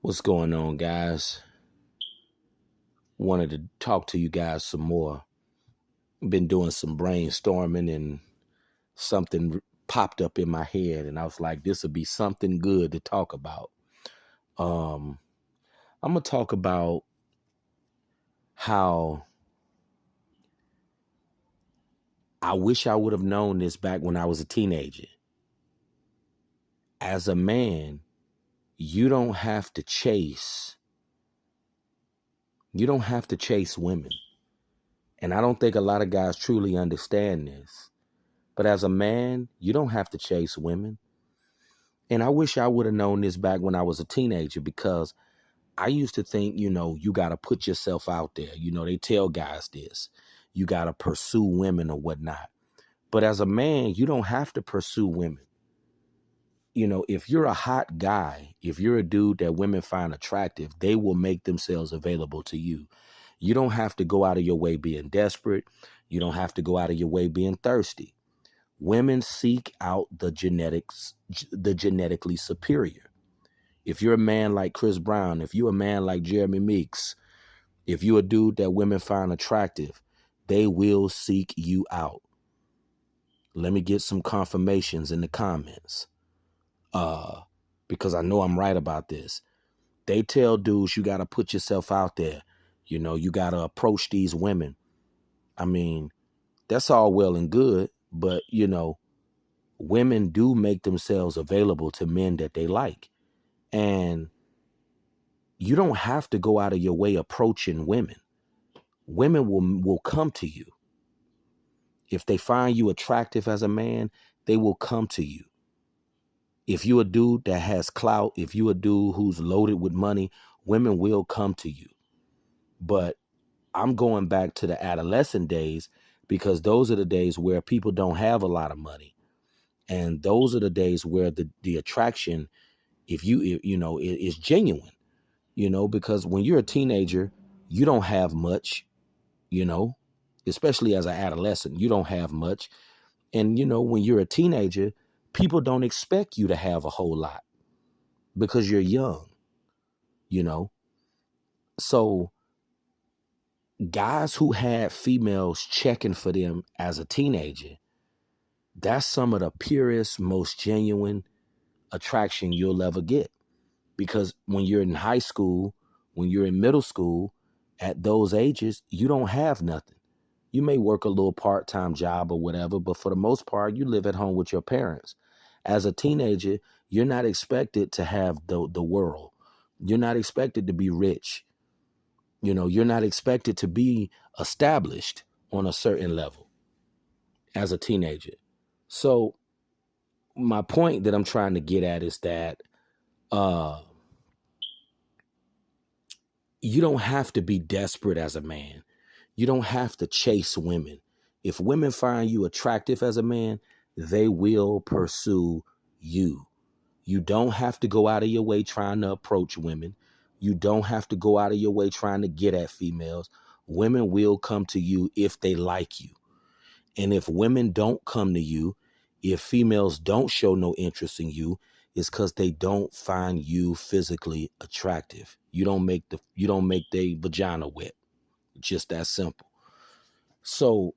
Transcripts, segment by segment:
What's going on, guys? Wanted to talk to you guys some more. Been doing some brainstorming and something popped up in my head, and I was like, this would be something good to talk about. Um, I'm gonna talk about how I wish I would have known this back when I was a teenager. As a man, you don't have to chase. You don't have to chase women. And I don't think a lot of guys truly understand this. But as a man, you don't have to chase women. And I wish I would have known this back when I was a teenager, because I used to think, you got to put yourself out there. They tell guys this. You got to pursue women or whatnot. But as a man, you don't have to pursue women. If you're a hot guy, if you're a dude that women find attractive, they will make themselves available to you. You don't have to go out of your way being desperate. You don't have to go out of your way being thirsty. Women seek out the genetically superior. If you're a man like Chris Brown, if you're a man like Jeremy Meeks, if you're a dude that women find attractive, they will seek you out. Let me get some confirmations in the comments. Because I know I'm right about this. They tell dudes you got to put yourself out there. You got to approach these women. I mean, that's all well and good, but women do make themselves available to men that they like. And you don't have to go out of your way approaching women. Women will come to you. If they find you attractive as a man, they will come to you. If you're a dude that has clout, if you're a dude who's loaded with money, women will come to you. But I'm going back to the adolescent days, because those are the days where people don't have a lot of money. And those are the days where the attraction, is genuine, because when you're a teenager, you don't have much, especially as an adolescent, you don't have much. And, when you're a teenager, people don't expect you to have a whole lot because you're young, you know. So guys who had females checking for them as a teenager, that's some of the purest, most genuine attraction you'll ever get. Because when you're in high school, when you're in middle school, at those ages, you don't have nothing. You may work a little part-time job or whatever, but for the most part, you live at home with your parents. As a teenager, you're not expected to have the world. You're not expected to be rich. You're not expected to be established on a certain level as a teenager. So my point that I'm trying to get at is that you don't have to be desperate as a man. You don't have to chase women. If women find you attractive as a man, they will pursue you. You don't have to go out of your way trying to approach women. You don't have to go out of your way trying to get at females. Women will come to you if they like you. And if women don't come to you, if females don't show no interest in you, it's because they don't find you physically attractive. You don't make their vagina wet. Just that simple. So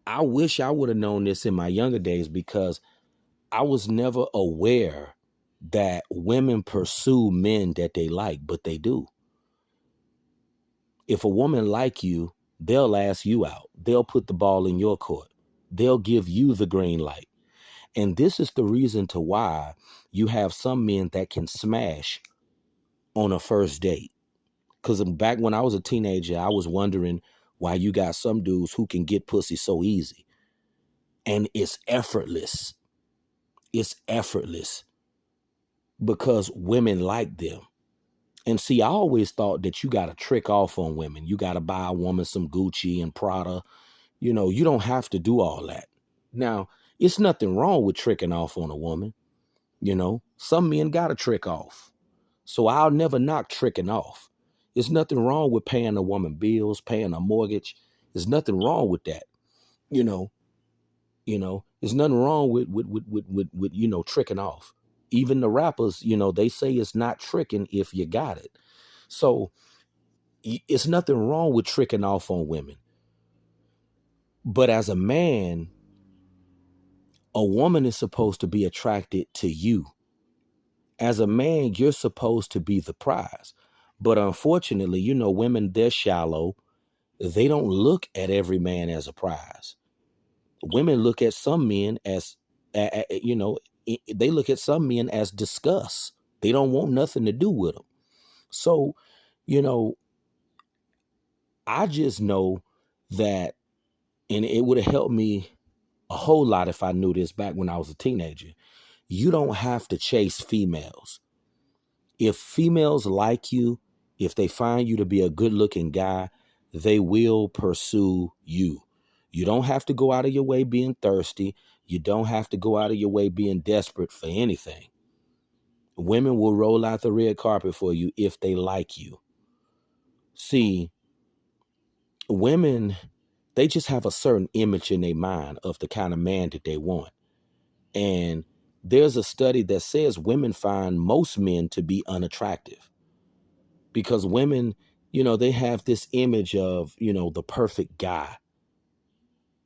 I wish I would have known this in my younger days, because I was never aware that women pursue men that they like, but they do. If a woman like you, they'll ask you out. They'll put the ball in your court. They'll give you the green light. And this is the reason to why you have some men that can smash on a first date. Because back when I was a teenager, I was wondering why you got some dudes who can get pussy so easy. And it's effortless. It's effortless because women like them. And see, I always thought that you got to trick off on women. You got to buy a woman some Gucci and Prada. You don't have to do all that. Now, it's nothing wrong with tricking off on a woman. Some men got to trick off. So I'll never knock tricking off. There's nothing wrong with paying a woman bills, paying a mortgage. There's nothing wrong with that. There's nothing wrong with tricking off. even the rappers, they say it's not tricking if you got it. So it's nothing wrong with tricking off on women. But as a man, a woman is supposed to be attracted to you. As a man, you're supposed to be the prize. But unfortunately, women, they're shallow. They don't look at every man as a prize. Women look at some men as, they look at some men as disgust. They don't want nothing to do with them. So, you know, I just know that, and it would have helped me a whole lot if I knew this back when I was a teenager. You don't have to chase females. If females like you, if they find you to be a good looking guy, they will pursue you. You don't have to go out of your way being thirsty. You don't have to go out of your way being desperate for anything. Women will roll out the red carpet for you if they like you. See, women, they just have a certain image in their mind of the kind of man that they want. And there's a study that says women find most men to be unattractive because women, they have this image of, the perfect guy.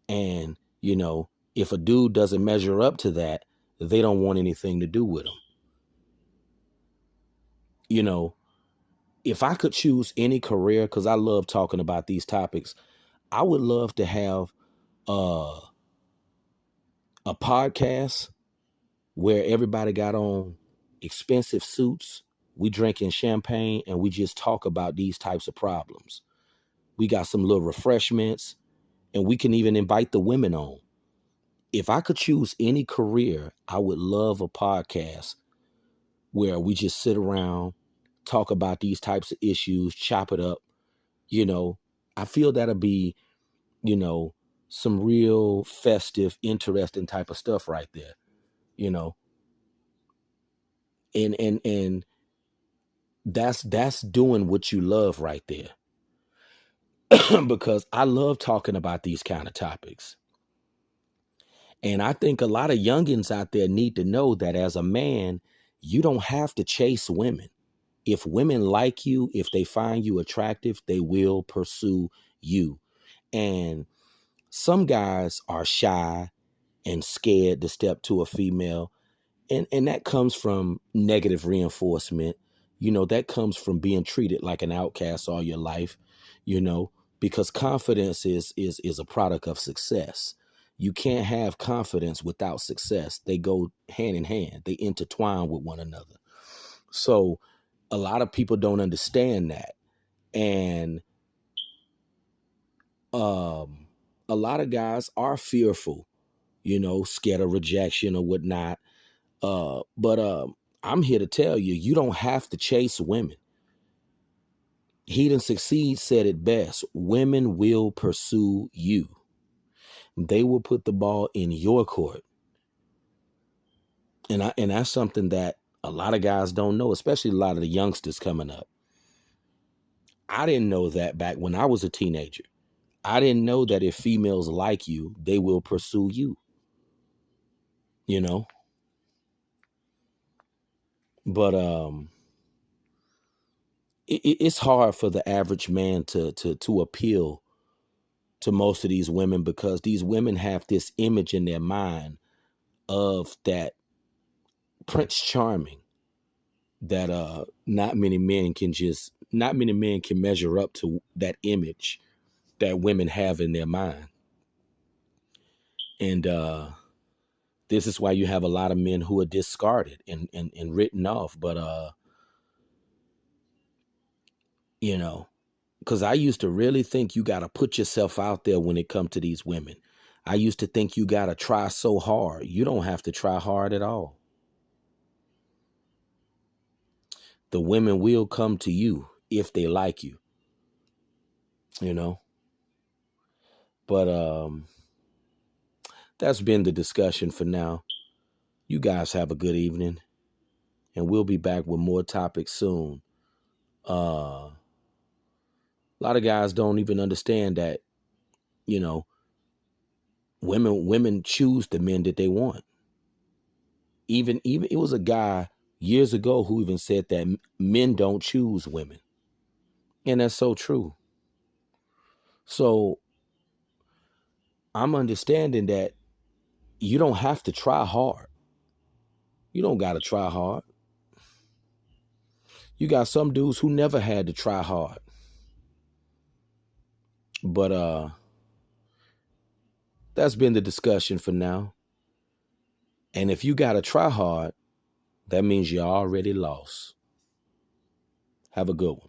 And, if a dude doesn't measure up to that, they don't want anything to do with him. If I could choose any career, because I love talking about these topics, I would love to have a podcast where everybody got on expensive suits. We drinking champagne and we just talk about these types of problems. We got some little refreshments and we can even invite the women on. If I could choose any career, I would love a podcast where we just sit around, talk about these types of issues, chop it up. I feel that'll be, some real festive, interesting type of stuff right there, and that's doing what you love right there. Because I love talking about these kind of topics. And I think a lot of youngins out there need to know that as a man, you don't have to chase women. If women like you, if they find you attractive, they will pursue you. And some guys are shy and scared to step to a female. And that comes from negative reinforcement. That comes from being treated like an outcast all your life, because confidence is a product of success. You can't have confidence without success. They go hand in hand. They intertwine with one another. So a lot of people don't understand that. And a lot of guys are fearful, scared of rejection or whatnot. But I'm here to tell you, you don't have to chase women. He Didn't Succeed said it best. Women will pursue you. They will put the ball in your court. And that's something that a lot of guys don't know, especially a lot of the youngsters coming up. I didn't know that back when I was a teenager. I didn't know that if females like you, they will pursue you. But it's hard for the average man to appeal to most of these women because these women have this image in their mind of that Prince Charming that not many men can measure up to that image that women have in their mind. And this is why you have a lot of men who are discarded and written off. But because I used to really think you got to put yourself out there when it comes to these women. I used to think you got to try so hard. You don't have to try hard at all. The women will come to you if they like you, But that's been the discussion for now. You guys have a good evening, and we'll be back with more topics soon. A lot of guys don't even understand that, women choose the men that they want. Even it was a guy years ago who even said that men don't choose women. And that's so true. So I'm understanding that you don't have to try hard. You don't got to try hard. You got some dudes who never had to try hard. But that's been the discussion for now. And if you got to try hard, that means you're already lost. Have a good one.